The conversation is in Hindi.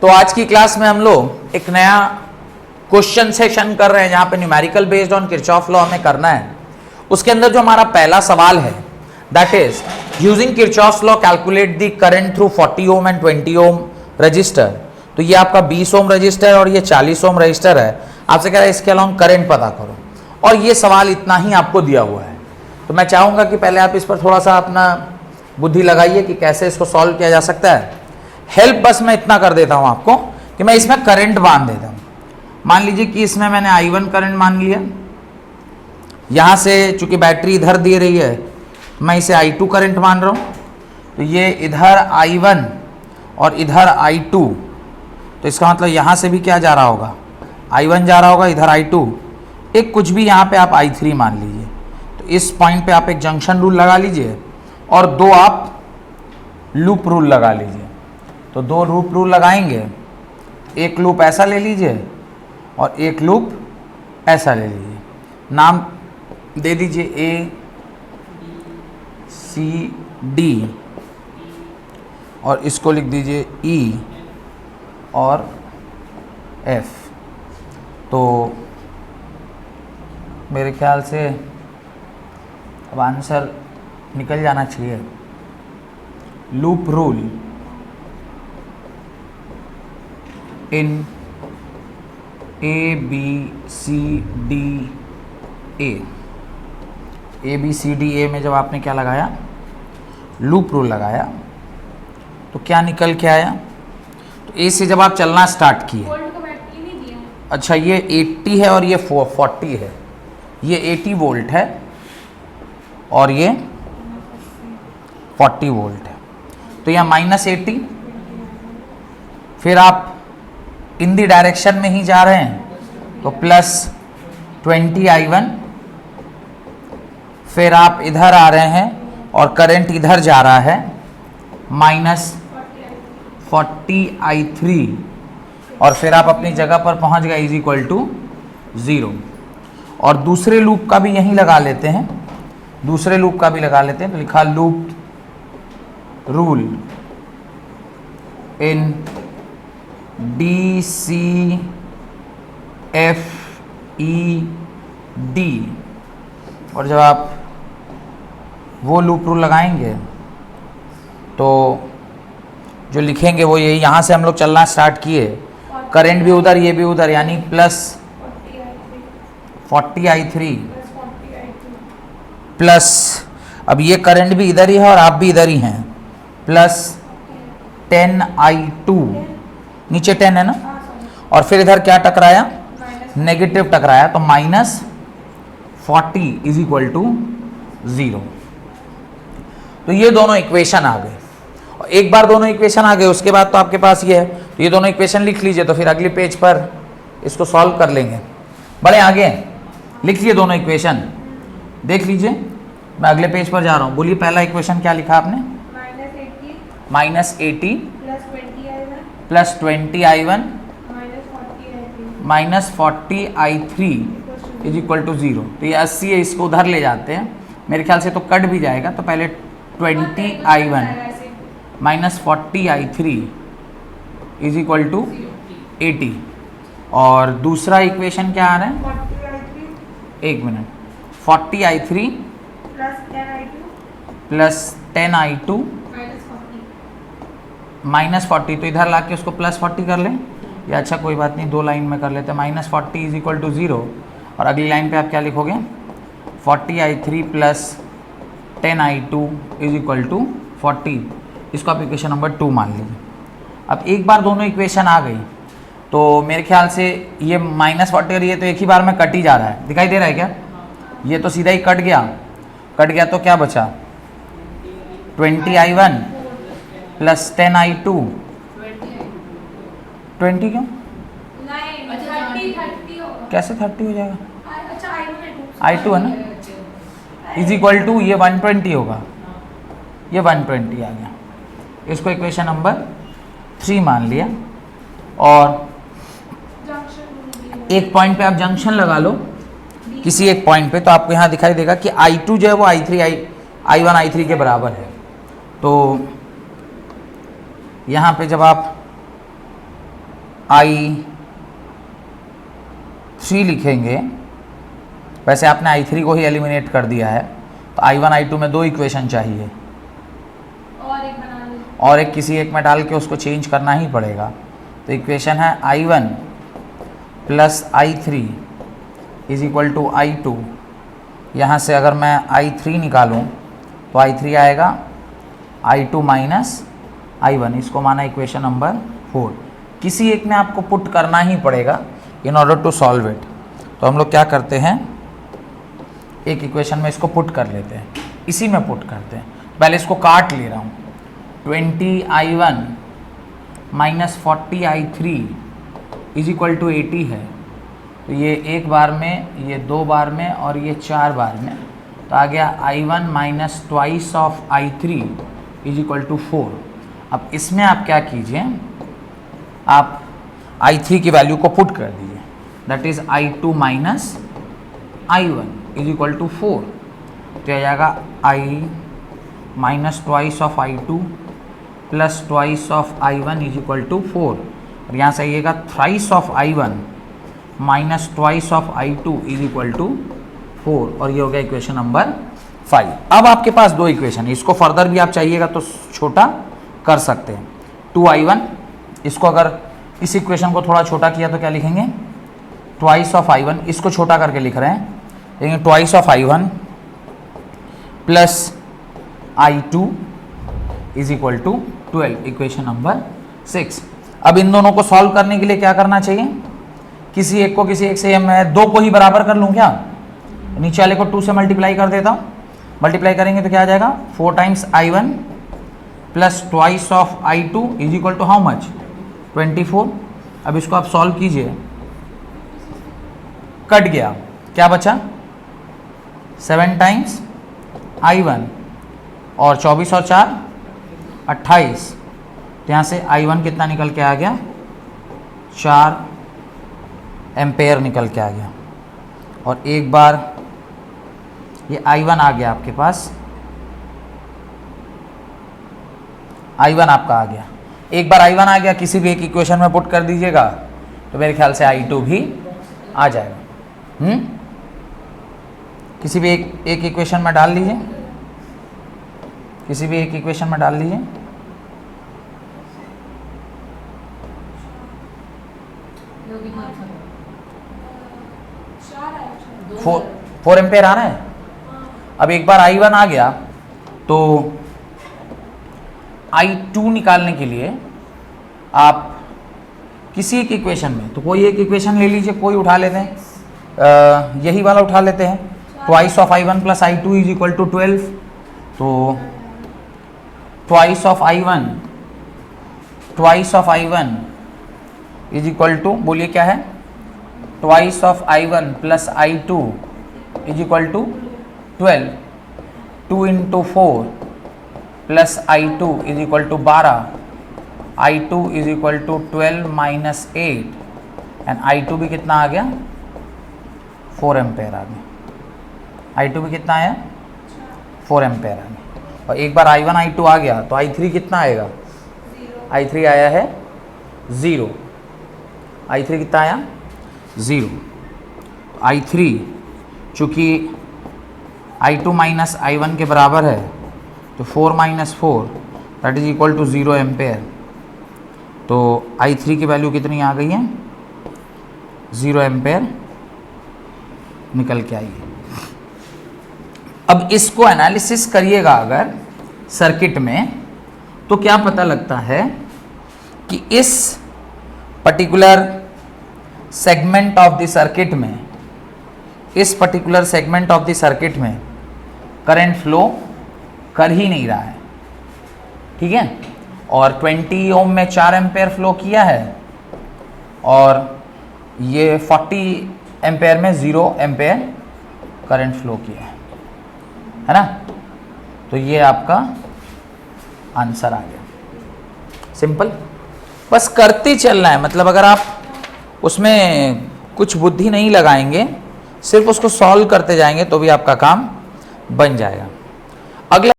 तो आज की क्लास में हम लोग एक नया क्वेश्चन सेशन कर रहे हैं जहां पे numerical based on Kirchhoff law हमें करना है। उसके अंदर जो हमारा पहला सवाल है that is using Kirchhoff law calculate the current through 40 ohm and 20 ohm resistor. तो ये आपका 20 ओम रजिस्टर और ये 40 ओम रजिस्टर है। आपसे कह रहा है इसके अलॉन्ग करंट पता करो और ये सवाल इतना ही आपको दिया हुआ है। तो मैं चाहूंगा कि पहले आप इस पर थोड़ा सा अपना बुद्धि लगाइए कि कैसे इसको सॉल्व किया जा सकता है। हेल्प बस मैं इतना कर देता हूं आपको कि मैं इसमें करंट बांध देता हूं। मान लीजिए कि इसमें मैंने I1 करंट मान लिया, यहां से चूंकि बैटरी इधर दे रही है मैं इसे I2 करंट मान रहा हूं। तो ये इधर I1 और इधर I2, तो इसका मतलब यहां से भी क्या जा रहा होगा, I1 जा रहा होगा, इधर I2, एक कुछ भी यहां पे आप I3 मान लीजिए। तो इस पॉइंट पे आप एक जंक्शन रूल लगा लीजिए और दो आप लूप रूल लगा लीजिए। तो दो लूप रूल लगाएंगे, एक लूप ऐसा ले लीजिए और एक लूप ऐसा ले लीजिए। नाम दे दीजिए A C D और इसको लिख दीजिए E और F। तो मेरे ख्याल से अब आंसर निकल जाना चाहिए। Loop rule in A B C D A में जब आपने क्या लगाया, लूप रूल लगाया, तो क्या निकल के आया। तो A से जब आप चलना स्टार्ट किए, अच्छा ये 80 है और ये 40 है, ये 80 वोल्ट है और ये 40 वोल्ट है। तो यहाँ -80, फिर आप इन दी डायरेक्शन में ही जा रहे हैं तो +20 I1, फिर आप इधर आ रहे हैं और करंट इधर जा रहा है -40 I3 और फिर आप अपनी जगह पर पहुंच गए इज इक्वल टू 0। और दूसरे लूप का भी यहीं लगा लेते हैं, दूसरे लूप का भी लगा लेते हैं। तो लिखा loop rule in D C F E D, और जब आप वो लूप रूल लगाएंगे तो जो लिखेंगे वो यही, यहाँ से हम लोग चलना स्टार्ट किए, करंट भी उधर ये भी उधर, यानी +40 I3 प्लस, अब ये करंट भी इधर ही है और आप भी इधर ही हैं, +10 I2, नीचे 10 है ना, और फिर इधर क्या टकराया, नेगेटिव टकराया, तो -40 इज इक्वल टू 0। तो ये दोनों इक्वेशन आ गए। और एक बार दोनों इक्वेशन आ गए उसके बाद तो आपके पास ये है, तो ये दोनों इक्वेशन लिख लीजिए। तो फिर अगले पेज पर इसको सॉल्व कर लेंगे। बड़े आगे लिख लीजिए दोनों इक्वेशन, देख लीजिए। मैं अगले पेज पर जा रहा हूँ। बोलिए पहला इक्वेशन क्या लिखा आपने, -80 +20 I1 -40 I3 is equal to 0। तो ये 80 है, इसको उधर ले जाते हैं, मेरे ख्याल से तो कट भी जाएगा। तो पहले 20 I1 -40 I3 is equal to 80। और दूसरा इक्वेशन क्या आ रहा है, 40 I3 +10 I2 -40, तो इधर लाके उसको +40 कर लें, या अच्छा कोई बात नहीं, दो लाइन में कर लेते हैं। -40 इज इक्वल टू 0 और अगली लाइन पे आप क्या लिखोगे, 40 I3 +10 I2 is equal to 40। इसको आप इक्वेशन नंबर 2 मान लीजिए। अब एक बार दोनों इक्वेशन आ गई तो मेरे ख्याल से ये -40 और ये तो एक ही बार में कट ही जा रहा है, दिखाई दे रहा है क्या, ये तो सीधा ही कट गया तो क्या बचा, 20 I1 +10 I2, 20 क्यों, कैसे 30 हो जाएगा, I2 है ना, इज इक्वल टू ये 120 होगा, ये 120 आ गया। इसको इक्वेशन नंबर 3 मान लिया। और एक पॉइंट पे आप जंक्शन लगा लो किसी एक पॉइंट पे, तो आपको यहाँ दिखाई देगा कि I2 जो है वो I1 I3 के बराबर है। तो यहाँ पे जब आप I3 लिखेंगे, वैसे आपने I3 को ही एलिमिनेट कर दिया है, तो I1 I2 में 2 इक्वेशन चाहिए और एक किसी एक में डाल के उसको चेंज करना ही पड़ेगा। तो इक्वेशन है I1 plus I3 is equal to I2। यहाँ से अगर मैं I3 निकालूँ तो I3 आएगा I2 माइनस I1, इसको माना इक्वेशन नंबर 4। किसी एक में आपको पुट करना ही पड़ेगा in order to solve it. तो हम लोग क्या करते हैं, एक इक्वेशन में इसको पुट कर लेते हैं, इसी में पुट करते हैं। पहले इसको काट ले रहा हूँ, 20I1 minus 40I3 is equal to 80 है। तो ये एक बार में, ये 2 बार में और ये 4 बार में, तो आ गया I1 minus twice of I3 is equal to 4। अब इसमें आप क्या कीजिए, आप I3 की वैल्यू को पुट कर दीजिए, that is I2 minus I1 is equal to 4। तो आ जाएगा I minus twice of I2 plus twice of I1 is equal to 4। और यहाँ से आइएगा thrice of I1 minus twice of I2 is equal to 4, और ये हो गया इक्वेशन नंबर 5। अब आपके पास 2 इक्वेशन है, इसको फर्दर भी आप चाहिएगा तो छोटा कर सकते हैं। 2I1, इसको अगर इस इक्वेशन को थोड़ा छोटा किया तो क्या लिखेंगे, ट्वाइस ऑफ I1, इसको छोटा करके लिख रहे हैं, लेकिन twice of I1 plus I2 is equal to 12, equation number 6। अब इन दोनों को सॉल्व करने के लिए क्या करना चाहिए, किसी एक से मैं 2 को ही बराबर कर लूँ क्या, नीचे वाले को 2 से मल्टीप्लाई कर देता हूँ। मल्टीप्लाई करेंगे तो क्या आ जाएगा, 4 times I1 plus twice of I2 is equal to how much, 24। अब इसको आप सॉल्व कीजिए, कट गया, क्या बचा, 7 टाइम्स I1 और 24 और 4 28। तो यहाँ से I1 कितना निकल के आ गया, 4 एम्पेयर निकल के आ गया। और एक बार ये I1 आ गया आपके पास, I1 आपका आ गया, एक बार I1 आ गया, किसी भी एक इक्वेशन में पुट कर दीजिएगा तो मेरे ख्याल से I2 भी आ जाएगा। किसी भी एक इक्वेशन में डाल लीजिए, किसी भी एक इक्वेशन में डाल लीजिए। फोर एम्पेयर आ रहा है। अब एक बार I1 आ गया तो I2 निकालने के लिए आप किसी एक इक्वेशन में, तो कोई एक इक्वेशन ले लीजिए, कोई उठा लेते हैं, यही वाला उठा लेते हैं, twice of I1 plus I2 is equal to 12। तो twice of I1 is equal to, बोलिए क्या है, twice of I1 plus I2 is equal to 12, 2 into 4 plus I2 is equal to 12, I2 is equal to 12 minus 8, and I2 भी कितना आ गया, 4 एम्पेयर आ गया। I2 भी कितना आया, 4 एम्पेयर आ गया। और एक बार I1 I2 आ गया तो I3 कितना आएगा, I3 आया है 0। I3 कितना आया, 0। I3 चूँकि I2 माइनस I1 के बराबर है, तो 4 minus 4 that is equal to 0 ampere. तो I3 की वैल्यू कितनी आ गई है, 0 एम्पेयर निकल के आई है। अब इसको एनालिसिस करिएगा अगर सर्किट में, तो क्या पता लगता है कि इस particular segment of the circuit में, इस particular segment of the circuit में करंट फ्लो कर ही नहीं रहा है, ठीक है। और 20 ओम में 4 एम्पेयर फ्लो किया है और ये 40 एम्पेयर में 0 एम्पेयर करंट फ्लो किया है ना। तो ये आपका आंसर आ गया, सिंपल। बस करते चलना है, मतलब अगर आप उसमें कुछ बुद्धि नहीं लगाएंगे, सिर्फ उसको सॉल्व करते जाएंगे तो भी आपका काम बन जाएगा। अगला